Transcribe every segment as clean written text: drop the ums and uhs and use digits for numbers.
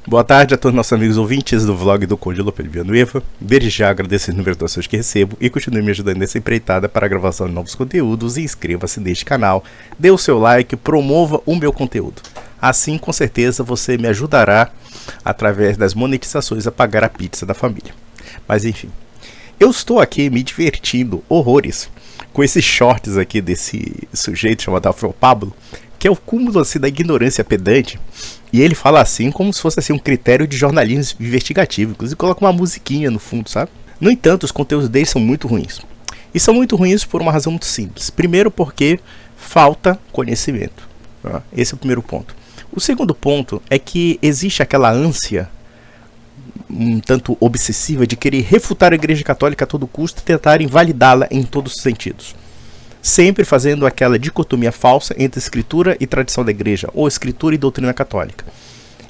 Boa tarde a todos nossos amigos ouvintes do vlog do Conde Lope Villanueva. Desde já agradeço as numerosas que recebo e continue me ajudando nessa empreitada para a gravação de novos conteúdos e inscreva-se neste canal, dê o seu like, promova o meu conteúdo. Assim, com certeza, você me ajudará através das monetizações a pagar a pizza da família. Mas enfim, eu estou aqui me divertindo horrores com esses shorts aqui desse sujeito chamado Rafael Pablo, que é o cúmulo assim da ignorância pedante. E ele fala assim como se fosse assim um critério de jornalismo investigativo. Inclusive coloca uma musiquinha no fundo, sabe? No entanto, os conteúdos dele são muito ruins. E são muito ruins por uma razão muito simples. Primeiro porque falta conhecimento. Tá? Esse é o primeiro ponto. O segundo ponto é que existe aquela ânsia um tanto obsessiva de querer refutar a Igreja Católica a todo custo e tentar invalidá-la em todos os sentidos. Sempre fazendo aquela dicotomia falsa entre escritura e tradição da igreja, ou escritura e doutrina católica.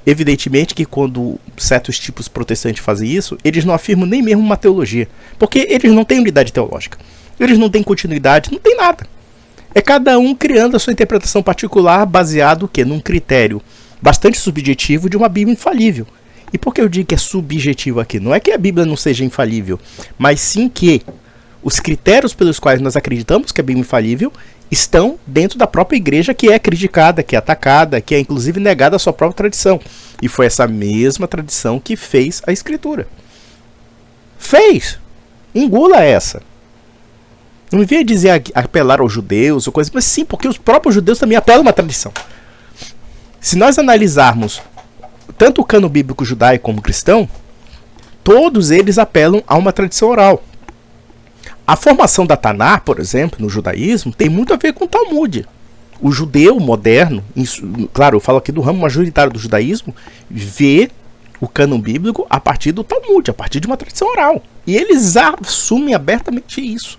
Evidentemente que quando certos tipos protestantes fazem isso, eles não afirmam nem mesmo uma teologia, porque eles não têm unidade teológica, eles não têm continuidade, não tem nada. É cada um criando a sua interpretação particular baseado que num critério bastante subjetivo de uma Bíblia infalível. E por que eu digo que é subjetivo aqui? Não é que a Bíblia não seja infalível, mas sim que os critérios pelos quais nós acreditamos que a Bíblia é infalível estão dentro da própria igreja, que é criticada, que é atacada, que é inclusive negada a sua própria tradição. E foi essa mesma tradição que fez a Escritura. Fez! Engula essa. Não me venha dizer apelar aos judeus ou coisa, mas sim, porque os próprios judeus também apelam a uma tradição. Se nós analisarmos tanto o cano bíblico judaico como cristão, todos eles apelam a uma tradição oral. A formação da Taná, por exemplo, no judaísmo, tem muito a ver com o Talmud. O judeu moderno, claro, eu falo aqui do ramo majoritário do judaísmo, vê o cânon bíblico a partir do Talmud, a partir de uma tradição oral. E eles assumem abertamente isso.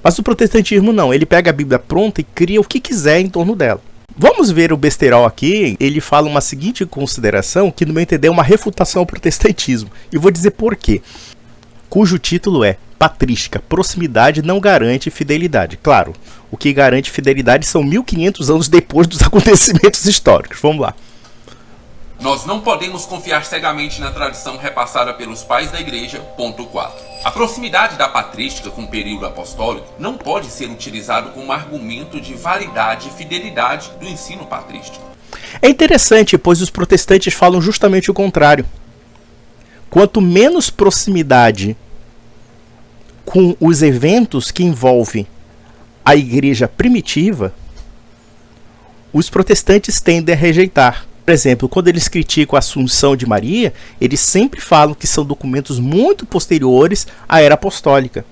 Mas o protestantismo não, ele pega a Bíblia pronta e cria o que quiser em torno dela. Vamos ver o besterol aqui, ele fala uma seguinte consideração que, no meu entender, é uma refutação ao protestantismo. E vou dizer por quê. Cujo título é Patrística, proximidade não garante fidelidade. Claro, o que garante fidelidade são 1500 anos depois dos acontecimentos históricos. Vamos lá. Nós não podemos confiar cegamente na tradição repassada pelos pais da igreja. Ponto 4. A proximidade da patrística com o período apostólico não pode ser utilizado como argumento de validade e fidelidade do ensino patrístico. É interessante, pois os protestantes falam justamente o contrário. Quanto menos proximidade com os eventos que envolvem a igreja primitiva, os protestantes tendem a rejeitar. Por exemplo, quando eles criticam a Assunção de Maria, eles sempre falam que são documentos muito posteriores à era apostólica.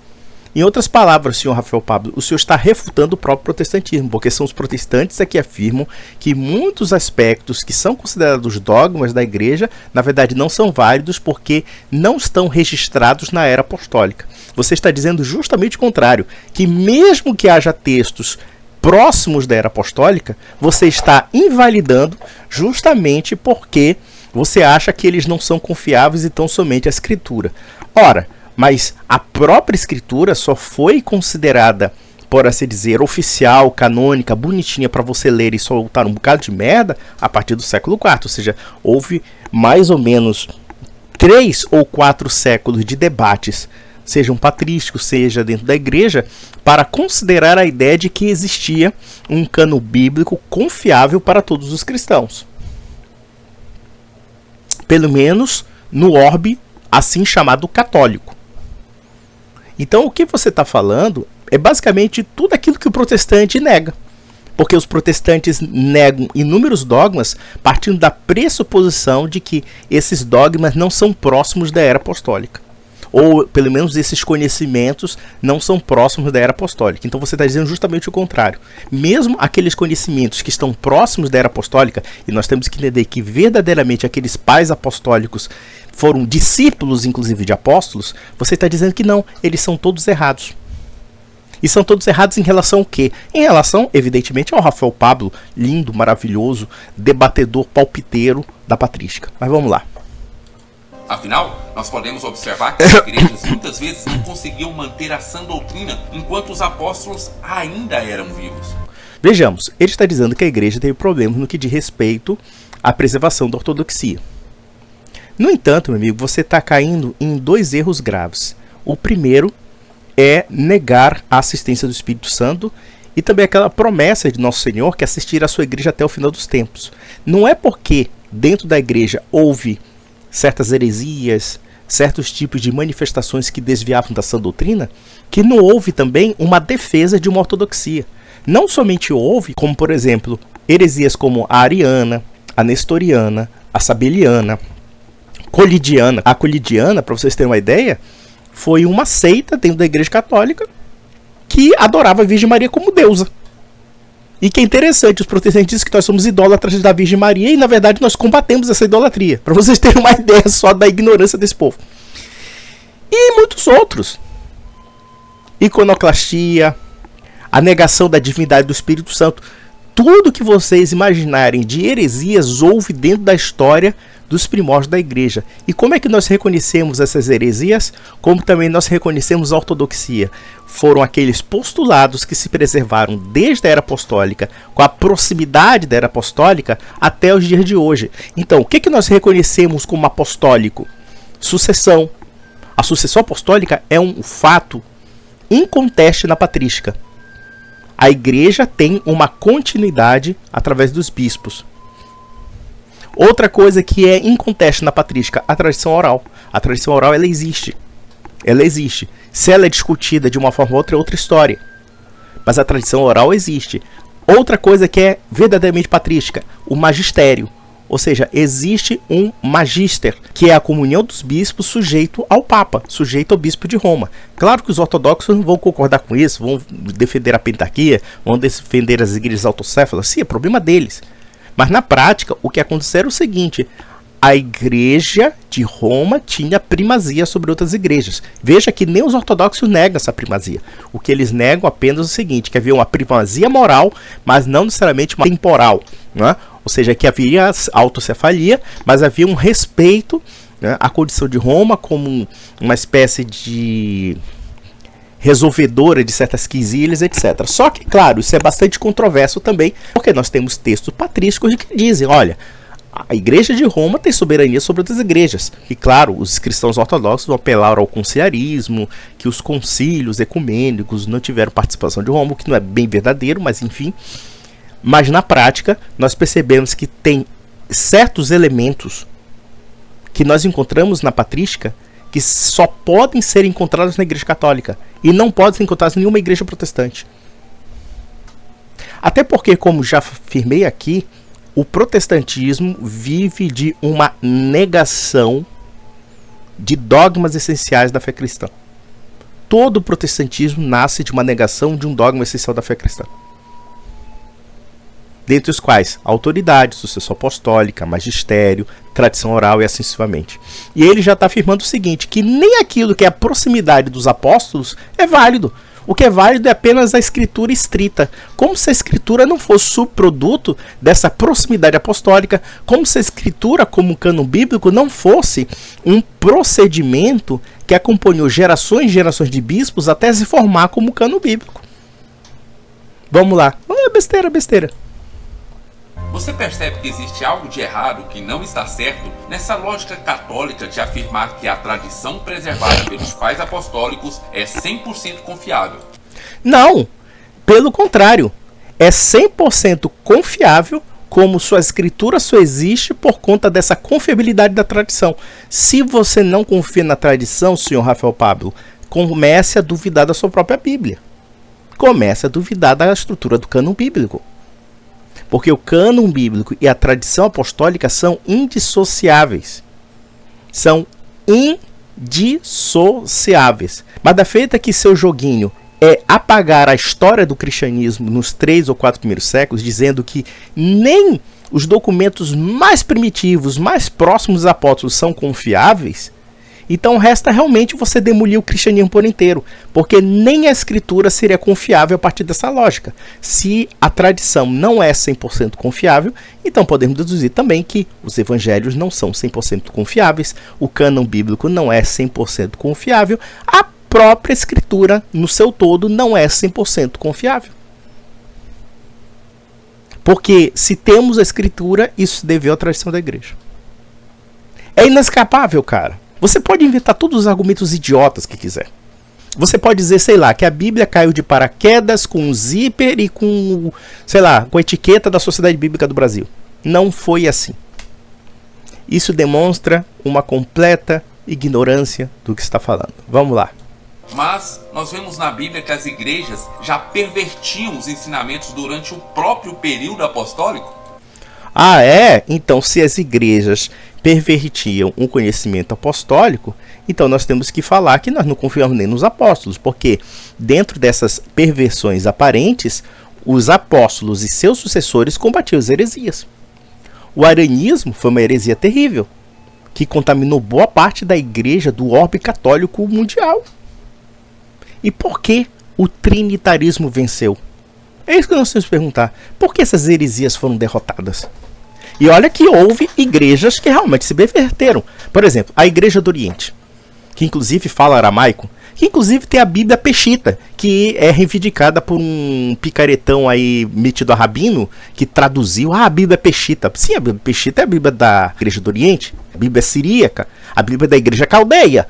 Em outras palavras, senhor Rafael Pablo, o senhor está refutando o próprio protestantismo, porque são os protestantes que afirmam que muitos aspectos que são considerados dogmas da igreja, na verdade não são válidos porque não estão registrados na era apostólica. Você está dizendo justamente o contrário, que mesmo que haja textos próximos da era apostólica, você está invalidando justamente porque você acha que eles não são confiáveis e tão somente a Escritura. Ora, mas a própria Escritura só foi considerada, por assim dizer, oficial, canônica, bonitinha para você ler e soltar um bocado de merda a partir do século IV. Ou seja, houve mais ou menos 3 ou 4 séculos de debates, sejam patrísticos, seja dentro da igreja, para considerar a ideia de que existia um cânon bíblico confiável para todos os cristãos. Pelo menos no orbe assim chamado católico. Então o que você está falando é basicamente tudo aquilo que o protestante nega. Porque os protestantes negam inúmeros dogmas partindo da pressuposição de que esses dogmas não são próximos da era apostólica. Ou pelo menos esses conhecimentos não são próximos da era apostólica. Então você está dizendo justamente o contrário. Mesmo aqueles conhecimentos que estão próximos da era apostólica, e nós temos que entender que verdadeiramente aqueles pais apostólicos foram discípulos, inclusive, de apóstolos, você está dizendo que não, eles são todos errados. E são todos errados em relação ao quê? Em relação, evidentemente, ao Rafael Pablo, lindo, maravilhoso, debatedor palpiteiro da patrística. Mas vamos lá. Afinal, nós podemos observar que as igrejas muitas vezes não conseguiam manter a sã doutrina enquanto os apóstolos ainda eram vivos. Vejamos, ele está dizendo que a igreja teve problemas no que diz respeito à preservação da ortodoxia. No entanto, meu amigo, você está caindo em 2 erros graves. O primeiro é negar a assistência do Espírito Santo e também aquela promessa de Nosso Senhor que assistirá a sua igreja até o final dos tempos. Não é porque dentro da igreja houve certas heresias, certos tipos de manifestações que desviavam da sã doutrina, que não houve também uma defesa de uma ortodoxia. Não somente houve, como por exemplo, heresias como a ariana, a nestoriana, a sabeliana, colidiana. A colidiana, para vocês terem uma ideia, foi uma seita dentro da Igreja Católica que adorava a Virgem Maria como deusa. E que é interessante, os protestantes dizem que nós somos idólatras da Virgem Maria e na verdade nós combatemos essa idolatria, para vocês terem uma ideia só da ignorância desse povo. E muitos outros. Iconoclastia, a negação da divindade do Espírito Santo. Tudo que vocês imaginarem de heresias houve dentro da história dos primórdios da igreja. E como é que nós reconhecemos essas heresias? Como também nós reconhecemos a ortodoxia. Foram aqueles postulados que se preservaram desde a era apostólica, com a proximidade da era apostólica até os dias de hoje. Então, o que nós reconhecemos como apostólico? Sucessão. A sucessão apostólica é um fato inconteste na patrística. A igreja tem uma continuidade através dos bispos. Outra coisa que é inconteste na patrística, a tradição oral. A tradição oral, ela existe. Ela existe. Se ela é discutida de uma forma ou outra, é outra história. Mas a tradição oral existe. Outra coisa que é verdadeiramente patrística, o magistério. Ou seja, existe um magister, que é a comunhão dos bispos sujeito ao Papa, sujeito ao bispo de Roma. Claro que os ortodoxos não vão concordar com isso, vão defender a pentarquia, vão defender as igrejas autocéfalas. Sim, é problema deles. Mas na prática, o que aconteceu era o seguinte: a igreja de Roma tinha primazia sobre outras igrejas. Veja que nem os ortodoxos negam essa primazia. O que eles negam apenas é o seguinte, que havia uma primazia moral, mas não necessariamente uma temporal, né? Ou seja, que havia autocefalia, mas havia um respeito, né, à condição de Roma como uma espécie de resolvedora de certas quesilhas, etc. Só que, claro, isso é bastante controverso também, porque nós temos textos patrísticos que dizem, olha, a igreja de Roma tem soberania sobre outras igrejas. E, claro, os cristãos ortodoxos vão apelar ao conciliarismo, que os concílios ecumênicos não tiveram participação de Roma, o que não é bem verdadeiro, mas enfim. Mas na prática, nós percebemos que tem certos elementos que nós encontramos na patrística que só podem ser encontrados na igreja católica e não podem ser encontrados em nenhuma igreja protestante. Até porque, como já afirmei aqui, o protestantismo vive de uma negação de dogmas essenciais da fé cristã. Todo o protestantismo nasce de uma negação de um dogma essencial da fé cristã. Dentre os quais autoridade, sucessão apostólica, magistério, tradição oral e assim sucessivamente. E ele já está afirmando o seguinte, que nem aquilo que é a proximidade dos apóstolos é válido. O que é válido é apenas a escritura estrita, como se a escritura não fosse subproduto dessa proximidade apostólica, como se a escritura, como o cânon bíblico, não fosse um procedimento que acompanhou gerações e gerações de bispos até se formar como cânon bíblico. Vamos lá. É besteira, besteira. Você percebe que existe algo de errado que não está certo nessa lógica católica de afirmar que a tradição preservada pelos pais apostólicos é 100% confiável? Não, pelo contrário, é 100% confiável, como sua escritura só existe por conta dessa confiabilidade da tradição. Se você não confia na tradição, senhor Rafael Pablo, comece a duvidar da sua própria Bíblia. Comece a duvidar da estrutura do cânon bíblico. Porque o cânon bíblico e a tradição apostólica são indissociáveis. São indissociáveis. Mas da feita que seu joguinho é apagar a história do cristianismo nos 3 ou 4 primeiros séculos, dizendo que nem os documentos mais primitivos, mais próximos dos apóstolos são confiáveis, então resta realmente você demolir o cristianismo por inteiro, porque nem a escritura seria confiável a partir dessa lógica. Se a tradição não é 100% confiável, então podemos deduzir também que os evangelhos não são 100% confiáveis, o cânon bíblico não é 100% confiável, a própria escritura no seu todo não é 100% confiável. Porque se temos a escritura, isso se deveu à tradição da igreja. É inescapável, cara. Você pode inventar todos os argumentos idiotas que quiser. Você pode dizer, sei lá, que a Bíblia caiu de paraquedas com um zíper e com, sei lá, com a etiqueta da Sociedade Bíblica do Brasil. Não foi assim. Isso demonstra uma completa ignorância do que está falando. Vamos lá. Mas nós vemos na Bíblia que as igrejas já pervertiam os ensinamentos durante o próprio período apostólico. Ah, é? Então, se as igrejas pervertiam um conhecimento apostólico, então nós temos que falar que nós não confiamos nem nos apóstolos, porque dentro dessas perversões aparentes, os apóstolos e seus sucessores combatiam as heresias. O arianismo foi uma heresia terrível, que contaminou boa parte da igreja do orbe católico mundial. E por que o trinitarismo venceu? É isso que nós temos que perguntar. Por que essas heresias foram derrotadas? E olha que houve igrejas que realmente se perverteram. Por exemplo, a Igreja do Oriente, que inclusive fala aramaico, que inclusive tem a Bíblia Peshita, que é reivindicada por um picaretão aí metido a rabino, que traduziu, a Bíblia Peshita. Sim, a Bíblia Peshita é a Bíblia da Igreja do Oriente, a Bíblia siríaca, a Bíblia da Igreja Caldeia.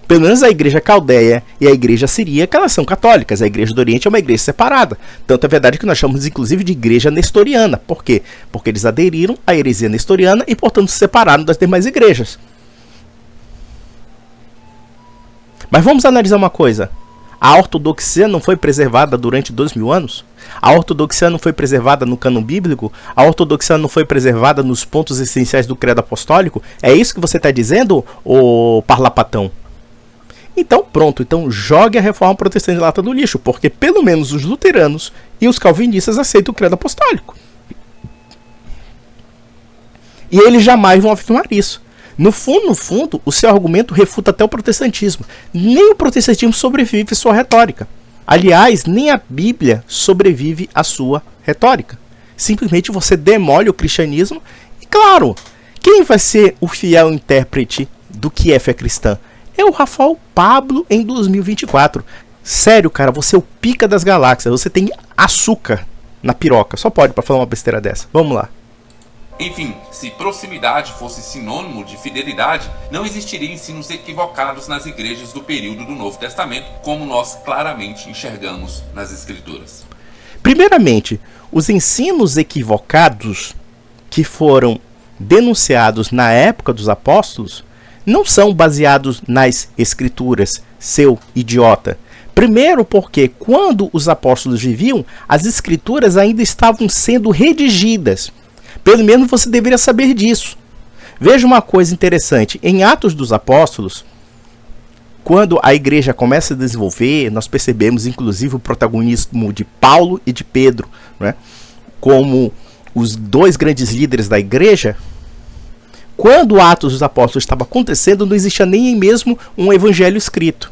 Pelo menos a Igreja Caldeia e a Igreja Siríaca, elas são católicas. A Igreja do Oriente é uma igreja separada. Tanto é verdade que nós chamamos inclusive de Igreja Nestoriana. Por quê? Porque eles aderiram à heresia nestoriana e, portanto, se separaram das demais igrejas. Mas vamos analisar uma coisa. A ortodoxia não foi preservada durante 2000 anos? A ortodoxia não foi preservada no cânon bíblico? A ortodoxia não foi preservada nos pontos essenciais do credo apostólico? É isso que você está dizendo, ô parlapatão? Então pronto, então jogue a reforma protestante de lata do lixo, porque pelo menos os luteranos e os calvinistas aceitam o credo apostólico. E eles jamais vão afirmar isso. No fundo, o seu argumento refuta até o protestantismo. Nem o protestantismo sobrevive à sua retórica. Aliás, nem a Bíblia sobrevive à sua retórica. Simplesmente você demole o cristianismo e, claro, quem vai ser o fiel intérprete do que é fé cristã? É o Rafael Pablo em 2024. Sério, cara, você é o pica das galáxias. Você tem açúcar na piroca. Só pode para falar uma besteira dessa. Vamos lá. Enfim, se proximidade fosse sinônimo de fidelidade, não existiriam ensinos equivocados nas igrejas do período do Novo Testamento, como nós claramente enxergamos nas Escrituras. Primeiramente, os ensinos equivocados que foram denunciados na época dos apóstolos não são baseados nas Escrituras, seu idiota. Primeiro porque quando os apóstolos viviam, as Escrituras ainda estavam sendo redigidas. Pelo menos você deveria saber disso. Veja uma coisa interessante. Em Atos dos Apóstolos, quando a igreja começa a desenvolver, nós percebemos inclusive o protagonismo de Paulo e de Pedro, né, como os dois grandes líderes da igreja. Quando o Atos dos Apóstolos estava acontecendo, não existia nem mesmo um evangelho escrito.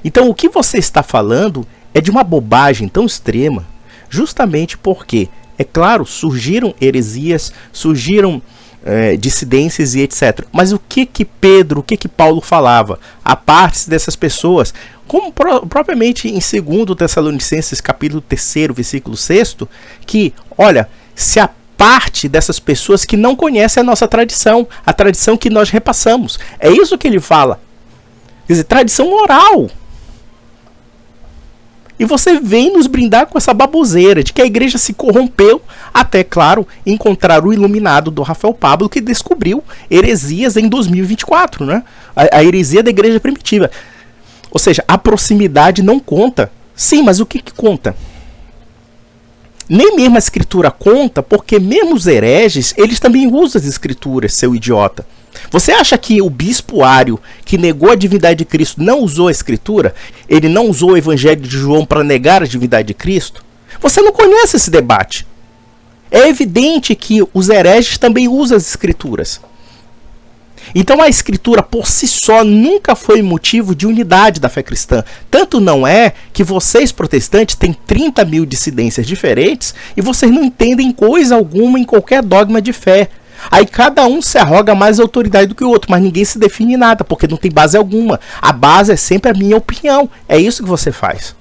Então o que você está falando é de uma bobagem tão extrema, justamente porque, é claro, surgiram heresias, surgiram dissidências e etc. Mas o que Pedro, o que Paulo falava? A parte dessas pessoas, como propriamente em 2 Tessalonicenses capítulo 3, versículo 6, que, olha, se a parte dessas pessoas que não conhecem a nossa tradição, a tradição que nós repassamos. É isso que ele fala. Quer dizer, tradição oral. E você vem nos brindar com essa baboseira de que a igreja se corrompeu até, claro, encontrar o iluminado do Rafael Pablo, que descobriu heresias em 2024, né? A heresia da igreja primitiva. Ou seja, a proximidade não conta. Sim, mas o que conta? Nem mesmo a escritura conta, porque mesmo os hereges, eles também usam as escrituras, seu idiota. Você acha que o bispo Ário, que negou a divindade de Cristo, não usou a escritura? Ele não usou o evangelho de João para negar a divindade de Cristo? Você não conhece esse debate. É evidente que os hereges também usam as escrituras. Então a escritura por si só nunca foi motivo de unidade da fé cristã. Tanto não é que vocês protestantes têm 30 mil dissidências diferentes e vocês não entendem coisa alguma em qualquer dogma de fé. Aí cada um se arroga mais autoridade do que o outro, mas ninguém se define em nada, porque não tem base alguma. A base é sempre a minha opinião. É isso que você faz.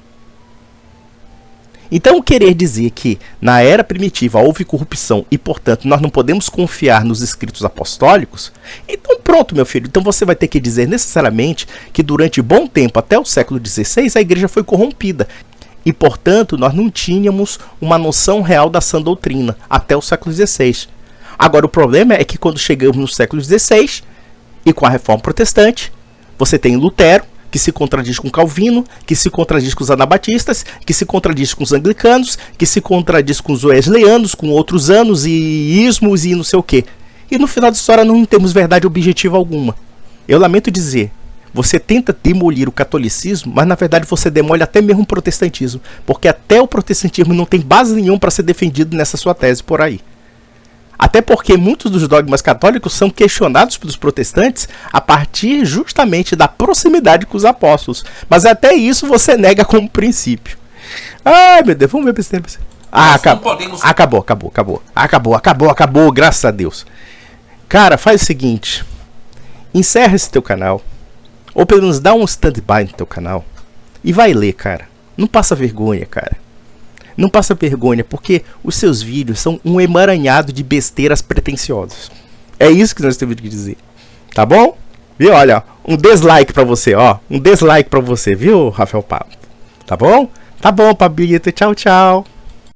Então, querer dizer que na era primitiva houve corrupção e, portanto, nós não podemos confiar nos escritos apostólicos, então pronto, meu filho. Então você vai ter que dizer necessariamente que durante bom tempo, até o século XVI, a igreja foi corrompida. E, portanto, nós não tínhamos uma noção real da sã doutrina até o século XVI. Agora, o problema é que quando chegamos no século XVI, e com a Reforma Protestante, você tem Lutero, que se contradiz com Calvino, que se contradiz com os anabatistas, que se contradiz com os anglicanos, que se contradiz com os wesleyanos, com outros anos e ismos e não sei o quê. E no final da história não temos verdade objetiva alguma. Eu lamento dizer, você tenta demolir o catolicismo, mas na verdade você demole até mesmo o protestantismo, porque até o protestantismo não tem base nenhuma para ser defendido nessa sua tese por aí. Até porque muitos dos dogmas católicos são questionados pelos protestantes a partir justamente da proximidade com os apóstolos. Mas até isso você nega como princípio. Ai, meu Deus, vamos ver besteira. Acabou, graças a Deus. Cara, faz o seguinte. Encerra esse teu canal. Ou pelo menos dá um stand-by no teu canal. E vai ler, cara. Não passa vergonha, cara. Não passa vergonha, porque os seus vídeos são um emaranhado de besteiras pretensiosas. É isso que nós temos que dizer. Tá bom? Viu? Olha, um dislike pra você, ó. Um dislike pra você, viu, Rafael Pablo? Tá bom? Tá bom, Pablito. Tchau, tchau.